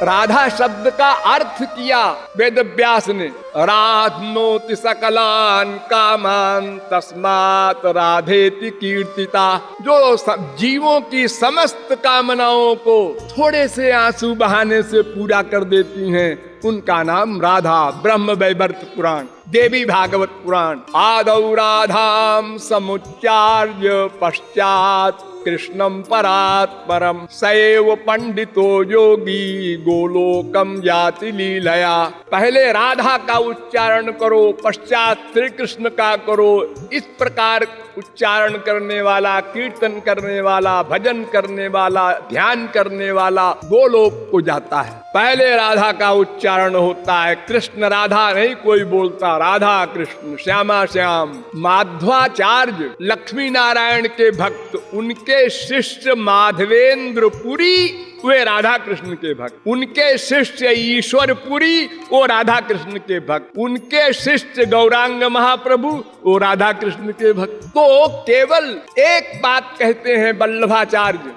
राधा शब्द का अर्थ किया वेद व्यास ने। राधनोति सकलान कामान तस्मात् राधेति कीर्तिता। जो जीवों की समस्त कामनाओं को थोड़े से आंसू बहाने से पूरा कर देती हैं, उनका नाम राधा। ब्रह्म वैवर्त पुराण, देवी भागवत पुराण। आदौ राधाम समुच्चार्य पश्चात कृष्णम परात् परम सैव पंडितो योगी गोलोकम याति लीलया। पहले राधा का उच्चारण करो, पश्चात श्री कृष्ण का करो। इस प्रकार उच्चारण करने वाला, कीर्तन करने वाला, भजन करने वाला, ध्यान करने वाला गोलोक को जाता है। पहले राधा का उच्चारण होता है। कृष्ण राधा नहीं कोई बोलता, राधा कृष्ण, श्यामा श्याम। माध्वाचार्य लक्ष्मी नारायण के भक्त, उनके शिष्य माधवेंद्र पुरी वे राधा कृष्ण के भक्त। उनके शिष्य ईश्वर पुरी वो राधा कृष्ण के भक्त। उनके शिष्य गौरांग महाप्रभु वो राधा कृष्ण के भक्त। तो केवल एक बात कहते हैं वल्लभाचार्य,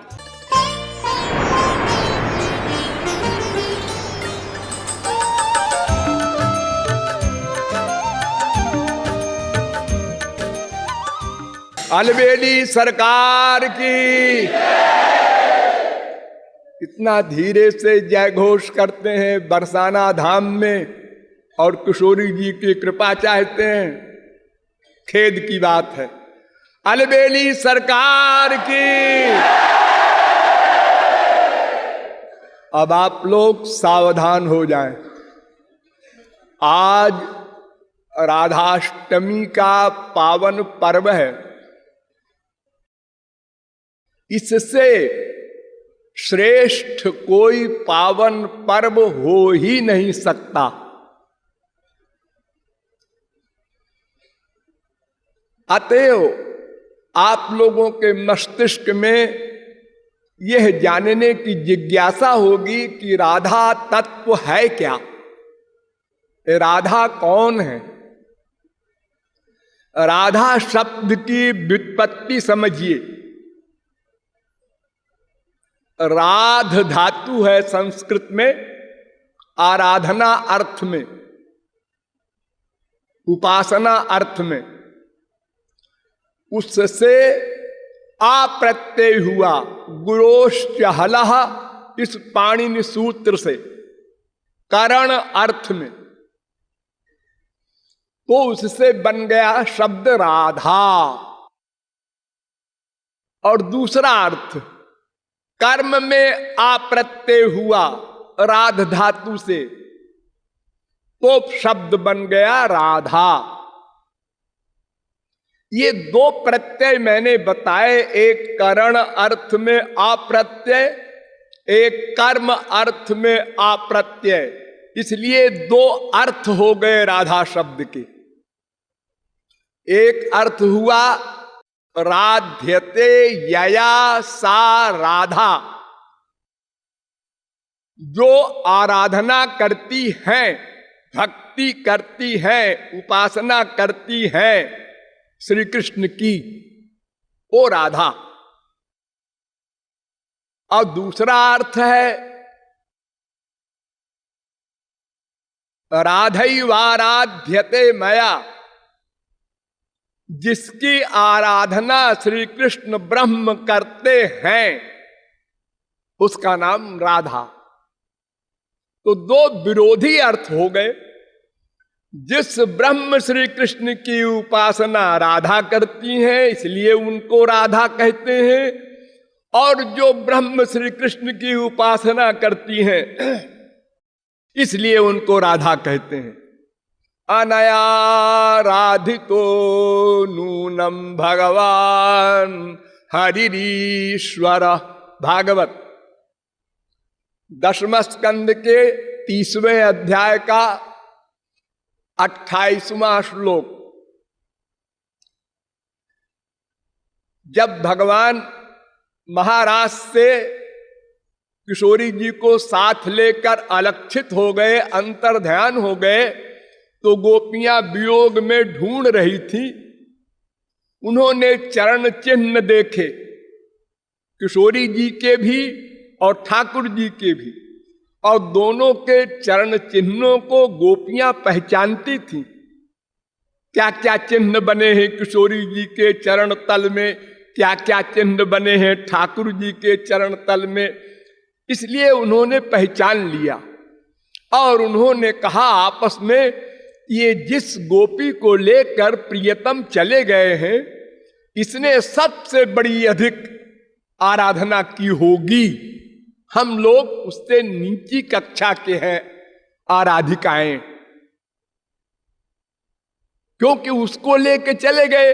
अलबेली सरकार की। इतना धीरे से जय घोष करते हैं बरसाना धाम में और किशोरी जी की कृपा चाहते हैं, खेद की बात है। अलबेली सरकार की। अब आप लोग सावधान हो जाएं। आज राधाष्टमी का पावन पर्व है। इससे श्रेष्ठ कोई पावन पर्व हो ही नहीं सकता। अतएव आप लोगों के मस्तिष्क में यह जानने की जिज्ञासा होगी कि राधा तत्व है क्या, राधा कौन है। राधा शब्द की व्युत्पत्ति समझिए। राध धातु है संस्कृत में, आराधना अर्थ में, उपासना अर्थ में। उससे अप्रत्यय हुआ, गुरोश्च हलः, इस पाणिनि सूत्र से करण अर्थ में। तो उससे बन गया शब्द राधा। और दूसरा अर्थ कर्म में अप्रत्यय हुआ राध धातु से, तो शब्द बन गया राधा। ये दो प्रत्यय मैंने बताए, एक करण अर्थ में अप्रत्यय, एक कर्म अर्थ में अप्रत्यय। इसलिए दो अर्थ हो गए राधा शब्द के। एक अर्थ हुआ राध्यते यया सा राधा, जो आराधना करती हैं, भक्ति करती हैं, उपासना करती हैं श्री कृष्ण की, वो राधा। और दूसरा अर्थ है राधैवाराध्यते मया, जिसकी आराधना श्री कृष्ण ब्रह्म करते हैं, उसका नाम राधा। तो दो विरोधी अर्थ हो गए। जिस ब्रह्म श्री कृष्ण की उपासना राधा करती हैं, इसलिए उनको राधा कहते हैं, और जो ब्रह्म श्री कृष्ण की उपासना करती हैं, इसलिए उनको राधा कहते हैं। अनया राधितो नूनम भगवान हरिरीश्वर। भागवत 10वें स्कंद के 30वें अध्याय का 28वां श्लोक। जब भगवान महाराज से किशोरी जी को साथ लेकर अलक्षित हो गए, अंतर्ध्यान हो गए, तो गोपियां वियोग में ढूंढ रही थी। उन्होंने चरण चिन्ह देखे, किशोरी जी के भी और ठाकुर जी के भी, और दोनों के चरण चिन्हों को गोपियां पहचानती थी। क्या क्या चिन्ह बने हैं किशोरी जी के चरण तल में, क्या क्या चिन्ह बने हैं ठाकुर जी के चरण तल में, इसलिए उन्होंने पहचान लिया। और उन्होंने कहा आपस में, ये जिस गोपी को लेकर प्रियतम चले गए हैं, इसने सबसे बड़ी अधिक आराधना की होगी। हम लोग उससे नीची कक्षा के हैं आराधिकाएं, क्योंकि उसको लेके चले गए,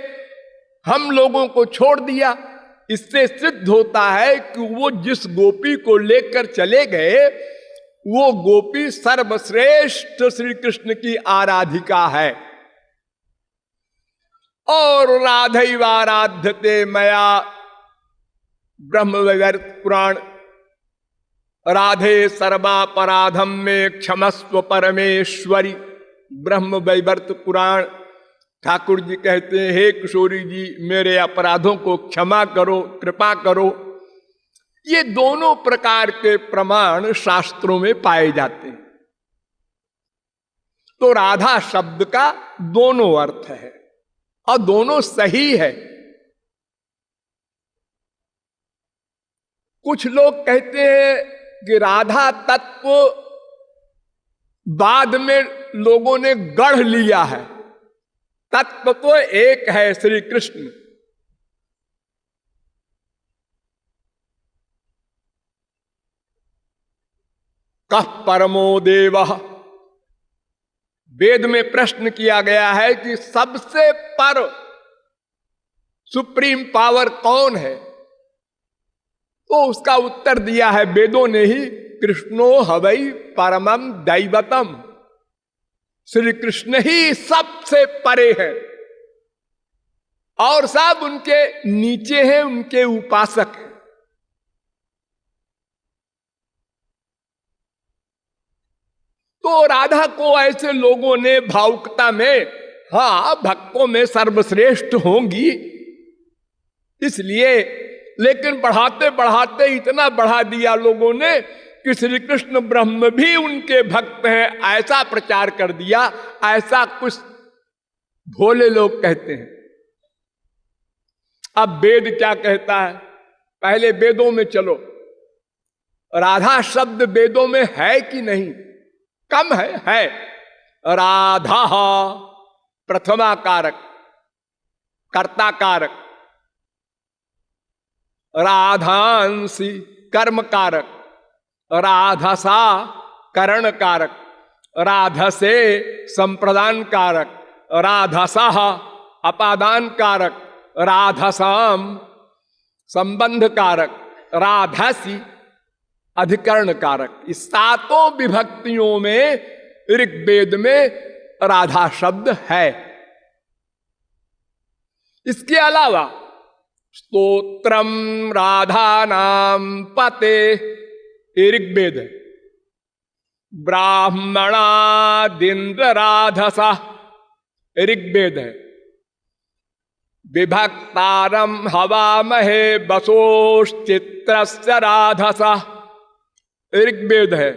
हम लोगों को छोड़ दिया। इससे सिद्ध होता है कि वो जिस गोपी को लेकर चले गए, वो गोपी सर्वश्रेष्ठ श्री कृष्ण की आराधिका है। और राधैवाराध्यते मया ब्रह्मवैवर्त पुराण, राधे सर्वापराधम में क्षमस्व परमेश्वरी, ब्रह्म वैवर्त पुराण। ठाकुर जी कहते हैं, हे किशोरी जी, मेरे अपराधों को क्षमा करो, कृपा करो। ये दोनों प्रकार के प्रमाण शास्त्रों में पाए जाते हैं। तो राधा शब्द का दोनों अर्थ है और दोनों सही है। कुछ लोग कहते हैं कि राधा तत्व बाद में लोगों ने गढ़ लिया है, तत्व तो एक है श्री कृष्ण। कः परमो देवः, वेद में प्रश्न किया गया है कि सबसे पर सुप्रीम पावर कौन है, तो उसका उत्तर दिया है वेदों ने ही, कृष्णो हवै परमम दैवतम, श्री कृष्ण ही सबसे परे है और सब उनके नीचे हैं, उनके उपासक हैं। तो राधा को ऐसे लोगों ने भावुकता में, हाँ भक्तों में सर्वश्रेष्ठ होंगी इसलिए, लेकिन बढ़ाते बढ़ाते इतना बढ़ा दिया लोगों ने कि श्री कृष्ण ब्रह्म भी उनके भक्त हैं, ऐसा प्रचार कर दिया। ऐसा कुछ भोले लोग कहते हैं। अब वेद क्या कहता है, पहले वेदों में चलो। राधा शब्द वेदों में है कि नहीं? कम है। राधा प्रथमा कारक, कर्ता कारक, राधांसी कर्म कारक, राधसा करण कारक, राधसे संप्रदान कारक, राधसा अपादान कारक, राधसाम संबंध कारक, राधसी अधिकरण कारक। इस सातों विभक्तियों में ऋग्वेद में राधा शब्द है। इसके अलावा स्तोत्रम राधा नाम पते ऋग्वेद है, ब्राह्मणादिन्द्र राधसा ऋग्वेद है, विभक्तारम हवामहे वसोश्चित्रस्य राधसा ऋग्वेद है,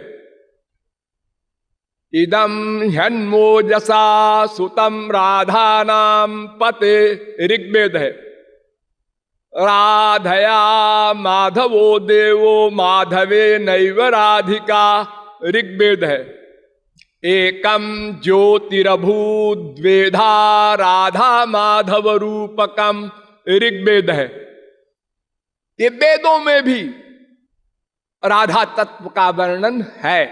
इदम ह्यन्मोजसा सुतम राधा नाम पते ऋग्वेद है, राधया माधवो देवो माधवे नैव राधिका ऋग्वेद है, एकम ज्योतिरभूद्वेधा राधा माधव रूपकम ऋग्वेद है। ये वेदों में भी राधा तत्व का वर्णन है।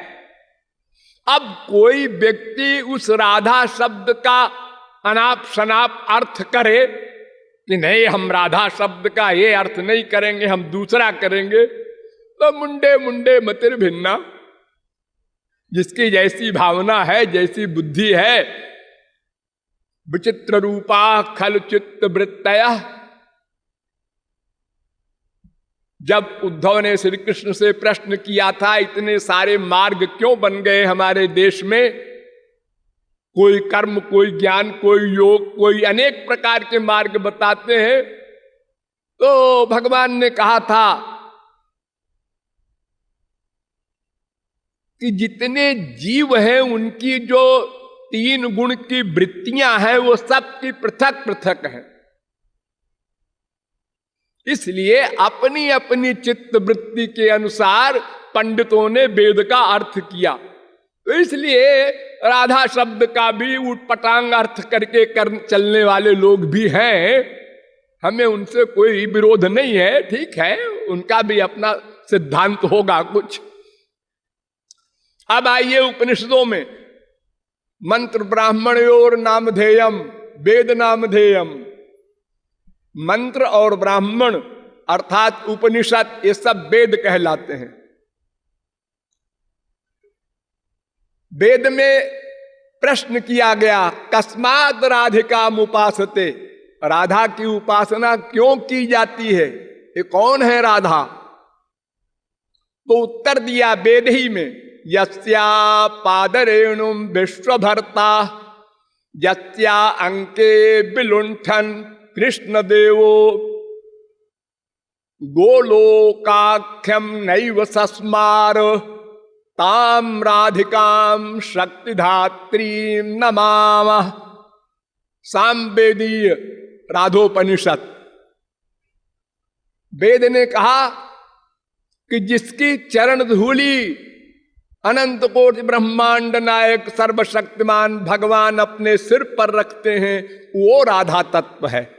अब कोई व्यक्ति उस राधा शब्द का अनाप शनाप अर्थ करे कि नहीं, हम राधा शब्द का ये अर्थ नहीं करेंगे, हम दूसरा करेंगे, तो मुंडे मुंडे मतिर भिन्ना, जिसकी जैसी भावना है, जैसी बुद्धि है, विचित्र रूपा खल चित्त वृत्तया। जब उद्धव ने श्री कृष्ण से प्रश्न किया था, इतने सारे मार्ग क्यों बन गए हमारे देश में, कोई कर्म, कोई ज्ञान, कोई योग, कोई अनेक प्रकार के मार्ग बताते हैं, तो भगवान ने कहा था कि जितने जीव हैं उनकी जो 3 गुण की वृत्तियां हैं वो सबकी पृथक पृथक है। इसलिए अपनी अपनी चित्त वृत्ति के अनुसार पंडितों ने वेद का अर्थ किया। तो इसलिए राधा शब्द का भी उटपटांग अर्थ करके चलने वाले लोग भी हैं, हमें उनसे कोई विरोध नहीं है, ठीक है, उनका भी अपना सिद्धांत होगा कुछ। अब आइए उपनिषदों में, मंत्र ब्राह्मणयोर नामधेयम वेद नामधेयम, मंत्र और ब्राह्मण अर्थात उपनिषद ये सब वेद कहलाते हैं। वेद में प्रश्न किया गया, कस्मात् राधिकाम उपासते, राधा की उपासना क्यों की जाती है, ये कौन है राधा? तो उत्तर दिया वेद ही में, यस्या पादरेणुम विश्वभर्ता यस्या अंके विलुंठन कृष्ण देवो गोलोकाख्यम नैव सस्मार ताम राधिकाम शक्तिधात्री नमामः। सामवेदीय राधोपनिषद। वेद ने कहा कि जिसकी चरण धूली अनंत कोटि ब्रह्मांड नायक सर्वशक्तिमान भगवान अपने सिर पर रखते हैं वो राधा तत्व है।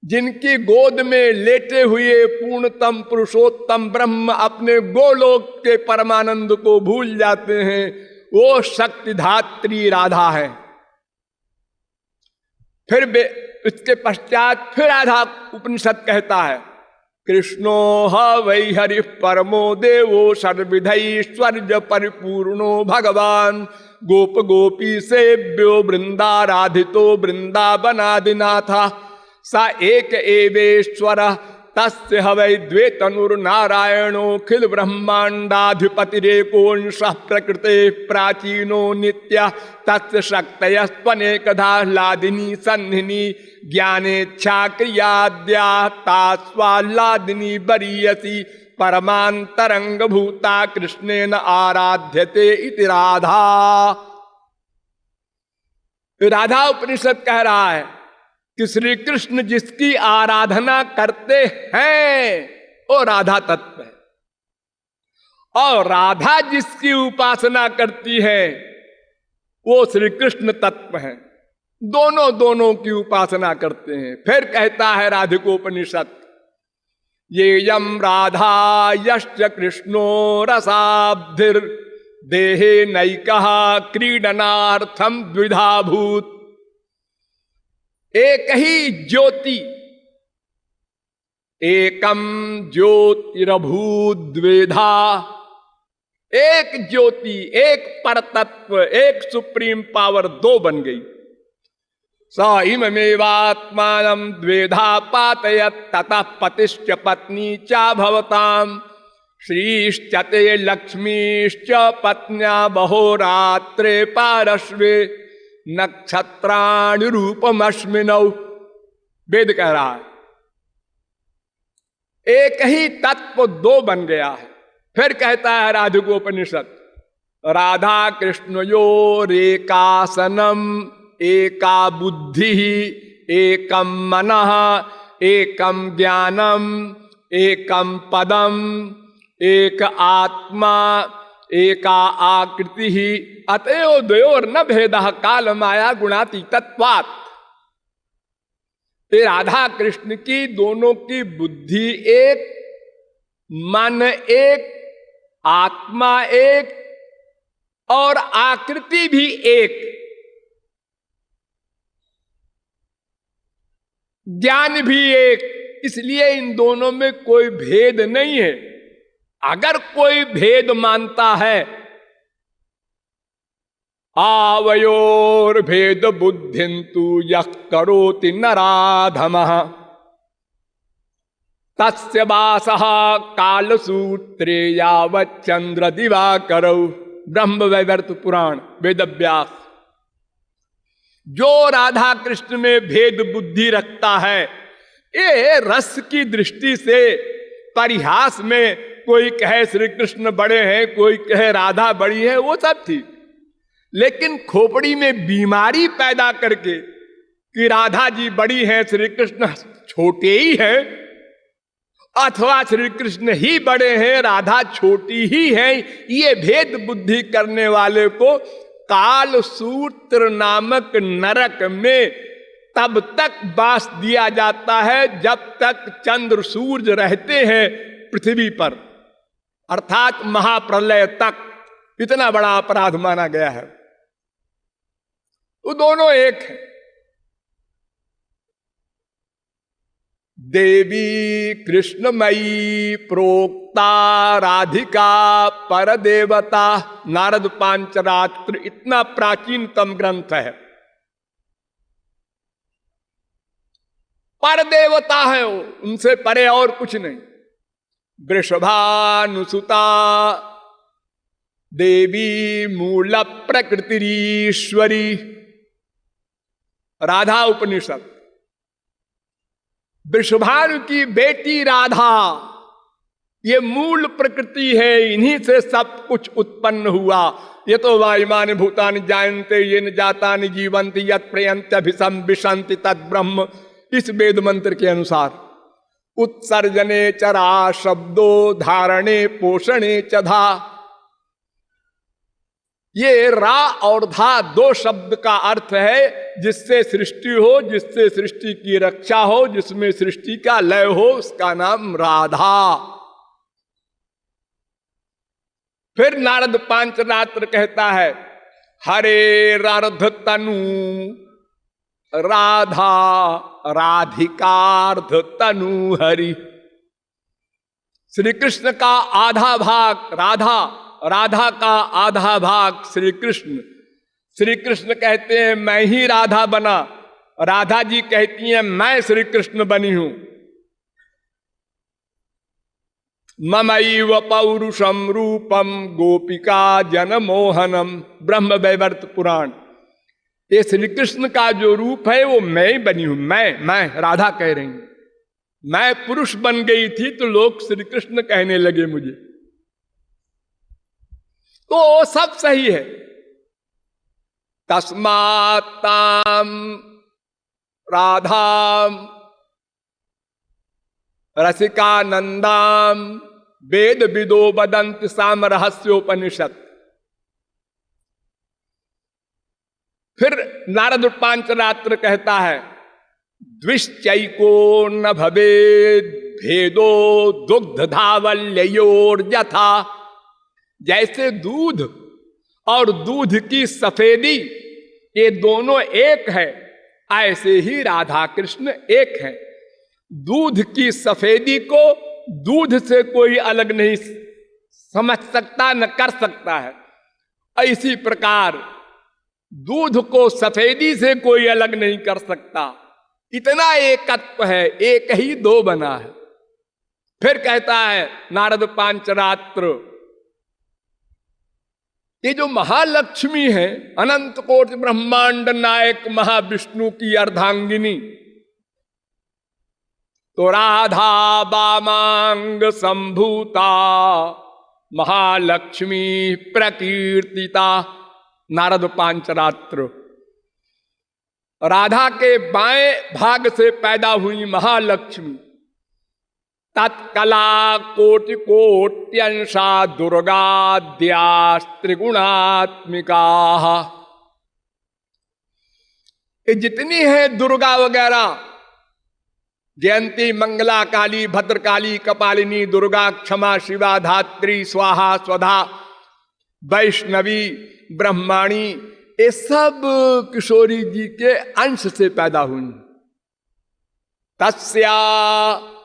जिनकी गोद में लेटे हुए पूर्णतम पुरुषोत्तम ब्रह्म अपने गोलोक के परमानंद को भूल जाते हैं वो शक्तिधात्री राधा है। फिर इसके पश्चात फिर राधा उपनिषद कहता है, कृष्णो ह वै हरि परमो देवो सर्वविधैश्वर्य परिपूर्णो भगवान गोप गोपी सेव्यो वृंदाराधितो वृंदावनादिनाथा सा एक एवेश्वर तस्य हवै द्वे तनुर्नारायणोऽखिल ब्रह्मांडाधिपतिरेकोंशः प्रकृते प्राचीनो नित्य तस्य शक्तयस्त्वनेकधाह्लादिनी सन्निनी ज्ञानेच्छा क्रियाद्या तास्वाह्लादिनी वरीयसी परमांतरंग भूता कृष्णेन आराध्यते इति राधा। राधा उपनिषद कह रहा है कि श्री कृष्ण जिसकी आराधना करते हैं वो राधा तत्व है, और राधा जिसकी उपासना करती है वो श्री कृष्ण तत्व है। दोनों की उपासना करते हैं। फिर कहता है राधिकोपनिषद, ये यम राधा यश्च कृष्णो रसाब्धिर देहे नैकः क्रीडनार्थम द्विधा भूत। एक ही ज्योति, एकम ज्योतिरभूत द्विधा, एक ज्योति, एक परतत्व, एक सुप्रीम पावर दो बन गई। स इममेवात्मानं द्वेधा पातयत् ततः पतिश्च पत्नी चा भवताम श्रीश्च ते लक्ष्मीश्च पत्न्या बहोरात्रे पारश्वे नक्षत्राणि रूपमस्मिनौ। वेद कह रहा है एक ही तत्व दो बन गया है। फिर कहता है राधिकोपनिषद, राधा कृष्णयोरेकासनम एका बुद्धि एकम मनः एकम ज्ञानम एकम पदम एक आत्मा एका आकृति ही अतएव द्वयोर न भेदः काल माया गुणातीतत्वात्। राधा कृष्ण की दोनों की बुद्धि एक, मन एक, आत्मा एक और आकृति भी एक, ज्ञान भी एक। इसलिए इन दोनों में कोई भेद नहीं है। अगर कोई भेद मानता है, आवयोर भेद बुद्धिन्तु यः करोति नराधमः तस्य वासः कालसूत्रे यावत् चंद्र दिवाकरौ। ब्रह्म वैवर्त पुराण वेदव्यास। जो राधा कृष्ण में भेद बुद्धि रखता है, ये रस की दृष्टि से परिहास में कोई कहे श्री कृष्ण बड़े हैं, कोई कहे राधा बड़ी है, वो सब थी। लेकिन खोपड़ी में बीमारी पैदा करके कि राधा जी बड़ी हैं, श्री कृष्ण छोटे ही हैं, अथवा श्री कृष्ण ही बड़े हैं, राधा छोटी ही है, ये भेद बुद्धि करने वाले को काल सूत्र नामक नरक में तब तक बास दिया जाता है जब तक चंद्र सूर्य रहते हैं पृथ्वी पर, अर्थात महाप्रलय तक। इतना बड़ा अपराध माना गया है। वो दोनों एक है। देवी कृष्णमयी प्रोक्ता राधिका पर देवता, नारद पांचरात्र इतना प्राचीनतम ग्रंथ है। पर देवता है वो, उनसे परे और कुछ नहीं। वृषभानुसुता देवी मूल प्रकृतिरीश्वरी, राधा उपनिषद। वृषभानु की बेटी राधा ये मूल प्रकृति है, इन्हीं से सब कुछ उत्पन्न हुआ। ये तो वायुमानि भूतानि जायन्ते येन जातानि जीवन्ति यत् प्रयन्ति अभिसं विशन्ति तद् ब्रह्म, इस वेद मंत्र के अनुसार। उत्सर्जने चरा शब्दो धारणे पोषणे चधा, ये रा और धा दो शब्द का अर्थ है जिससे सृष्टि हो, जिससे सृष्टि की रक्षा हो, जिसमें सृष्टि का लय हो, उसका नाम राधा। फिर नारद पांचरात्र कहता है हरे रार्ध तनु राधा राधिकार्ध तनु हरि। श्री कृष्ण का आधा भाग राधा, राधा का आधा भाग श्री कृष्ण। श्री कृष्ण कहते हैं मैं ही राधा बना, राधा जी कहती हैं मैं श्री कृष्ण बनी हूं। ममैव पौरुषम रूपम गोपिका जनमोहनम, ब्रह्म वैवर्त पुराण। ये श्री कृष्ण का जो रूप है वो मैं ही बनी हूं। मैं राधा कह रही हूं। मैं पुरुष बन गई थी तो लोग श्री कृष्ण कहने लगे मुझे, तो सब सही है। तस्मात्ताम राधाम रसिकानंदाम वेद विदो वदन्ति साम रहस्योपनिषद। फिर नारद पांचरात्र कहता है द्विश्चैको न भवेद भेदो दुग्ध धावल्योर यथा। जैसे दूध और दूध की सफेदी ये दोनों एक है, ऐसे ही राधा कृष्ण एक है। दूध की सफेदी को दूध से कोई अलग नहीं समझ सकता, न कर सकता है। इसी प्रकार दूध को सफेदी से कोई अलग नहीं कर सकता। इतना एकत्व है, एक ही दो बना है। फिर कहता है नारद पांचरात्र ये जो महालक्ष्मी है, अनंत कोटि ब्रह्मांड नायक महाविष्णु की अर्धांगिनी, तो राधा वामांग संभूता महालक्ष्मी प्रकीर्तिता। नारद पांचरात्र राधा के बाएं भाग से पैदा हुई महालक्ष्मी, तत्कला कोटि कोट्यंशा दुर्गाद्या त्रिगुणात्मिका। ये जितनी है दुर्गा वगैरह, जयंती मंगला काली भद्रकाली कपालिनी दुर्गा क्षमा शिवा धात्री स्वाहा स्वधा वैष्णवी ब्रह्माणी, ये सब किशोरी जी के अंश से पैदा हुई। तस्या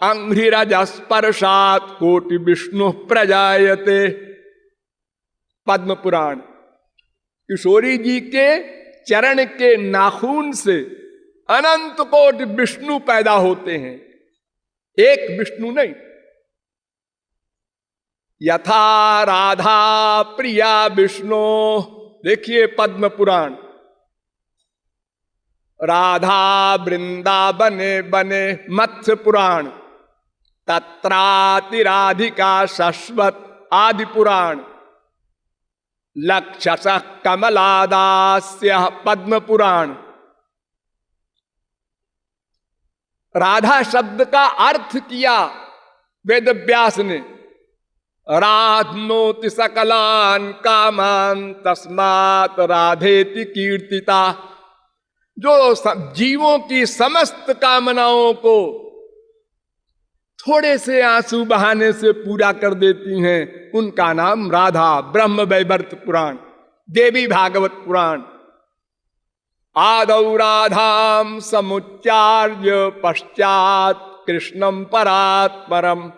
अंघ्रिरजस्पर्शात् कोटि विष्णु प्रजायते। पद्म पुराण। किशोरी जी के चरण के नाखून से अनंत कोटि विष्णु पैदा होते हैं, एक विष्णु नहीं। यथा राधा प्रिया विष्णु, देखिए पद्म पुराण। राधा वृंदावने बने। मत्स्य पुराण। तत्रातिराधिका शश्वत आदि पुराण, लक्षसः कमलादास्य पद्म पुराण। राधा शब्द का अर्थ किया वेद व्यास ने, राधनोति सकलान कामान तस्मात् राधेति कीर्तिता। जो जीवों की समस्त कामनाओं को थोड़े से आंसू बहाने से पूरा कर देती हैं, उनका नाम राधा। ब्रह्म वैवर्त पुराण, देवी भागवत पुराण। आदौ राधाम समुच्चार्य पश्चात कृष्णम परात्परम,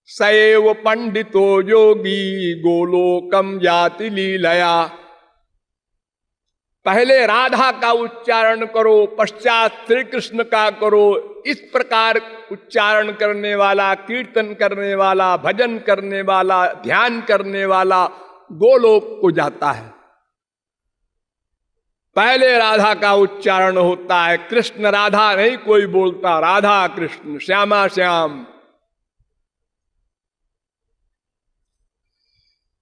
सैव पंडितो योगी गोलोकम याति लीलया। पहले राधा का उच्चारण करो, पश्चात श्री कृष्ण का करो। इस प्रकार उच्चारण करने वाला, कीर्तन करने वाला, भजन करने वाला, ध्यान करने वाला गोलोक को जाता है। पहले राधा का उच्चारण होता है, कृष्ण राधा नहीं कोई बोलता, राधा कृष्ण, श्यामा श्याम।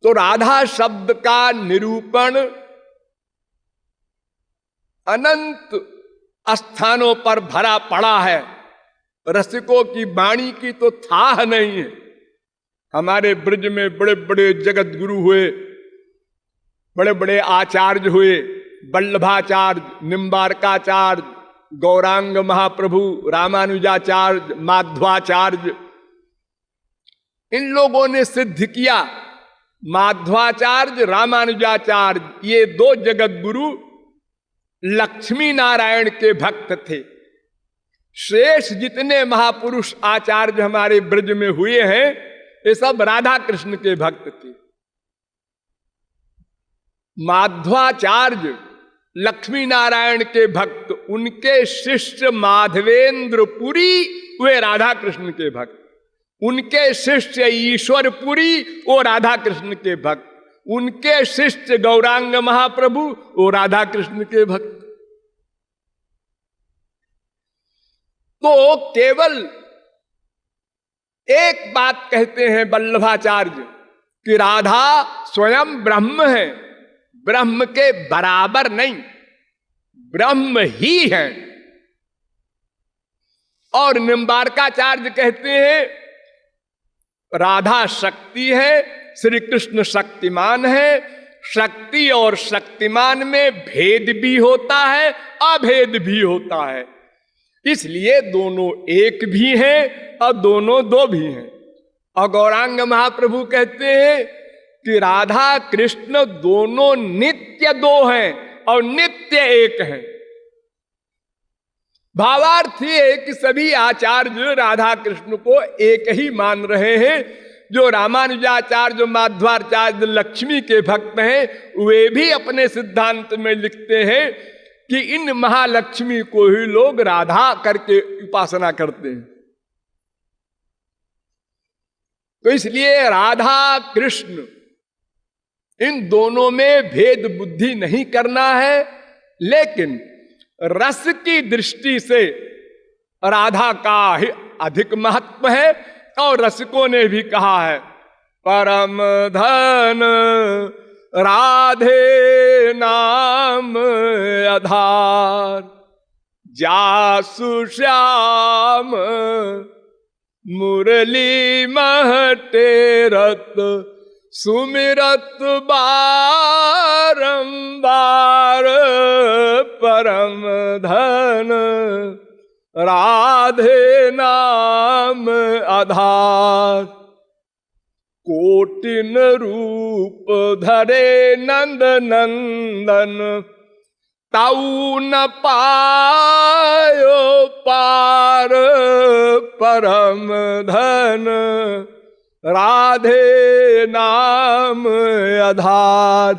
तो राधा शब्द का निरूपण अनंत स्थानों पर भरा पड़ा है। रसिकों की वाणी की तो थाह नहीं है। हमारे ब्रज में बड़े बड़े जगत गुरु हुए, बड़े बड़े आचार्य हुए, वल्लभाचार्य, निम्बारकाचार्य, गौरांग महाप्रभु, रामानुजाचार्य, माध्वाचार्य। इन लोगों ने सिद्ध किया। माध्वाचार्य, रामानुजाचार्य, ये दो जगत गुरु लक्ष्मी नारायण के भक्त थे। शेष जितने महापुरुष आचार्य हमारे ब्रज में हुए हैं, ये सब राधा कृष्ण के भक्त थे। माध्वाचार्य लक्ष्मी नारायण के भक्त, उनके शिष्य माधवेंद्रपुरी वे राधा कृष्ण के भक्त, उनके शिष्य ईश्वरपुरी वो राधा कृष्ण के भक्त, उनके शिष्य गौरांग महाप्रभु वो राधा कृष्ण के भक्त। तो केवल एक बात कहते हैं वल्लभाचार्य कि राधा स्वयं ब्रह्म है, ब्रह्म के बराबर नहीं, ब्रह्म ही है। और निम्बारकाचार्य कहते हैं राधा शक्ति है, श्री कृष्ण शक्तिमान है। शक्ति और शक्तिमान में भेद भी होता है, अभेद भी होता है। इसलिए दोनों एक भी हैं और दोनों दो भी हैं। और गौरांग महाप्रभु कहते हैं कि राधा कृष्ण दोनों नित्य दो हैं और नित्य एक हैं। भावार्थ ये है कि सभी आचार्य राधा कृष्ण को एक ही मान रहे हैं। जो रामानुजाचार्य, जो माध्वाचार्य लक्ष्मी के भक्त हैं, वे भी अपने सिद्धांत में लिखते हैं कि इन महालक्ष्मी को ही लोग राधा करके उपासना करते हैं। तो इसलिए राधा कृष्ण इन दोनों में भेद बुद्धि नहीं करना है, लेकिन रस की दृष्टि से राधा का ही अधिक महत्व है। और रसिकों ने भी कहा है परम धन राधे नाम आधार, जासु श्याम मुरली महटे रत, सुमिरत बारंबार, परम धन राधे नाम आधार। कोटिन रूप धरे नंद नंदन, ताऊ न पायो पार, परम धन राधे नाम आधार।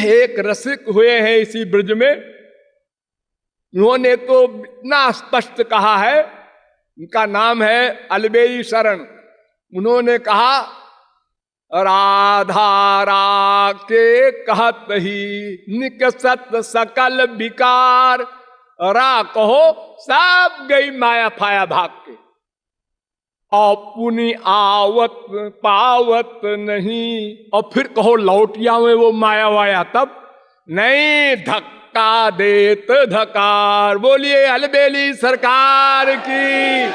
एक रसिक हुए हैं इसी ब्रज में, उन्होंने तो इतना स्पष्ट कहा है, उनका नाम है अलबेई शरण। उन्होंने कहा राधा रा के कहत ही निकसत सकल विकार, रा कहो सब गई माया फाया भाग के। और पुनि आवत पावत नहीं। और फिर कहो लौटिया में वो माया वाया, तब नहीं, धक्का देत धकार। बोलिए अलबेली सरकार की।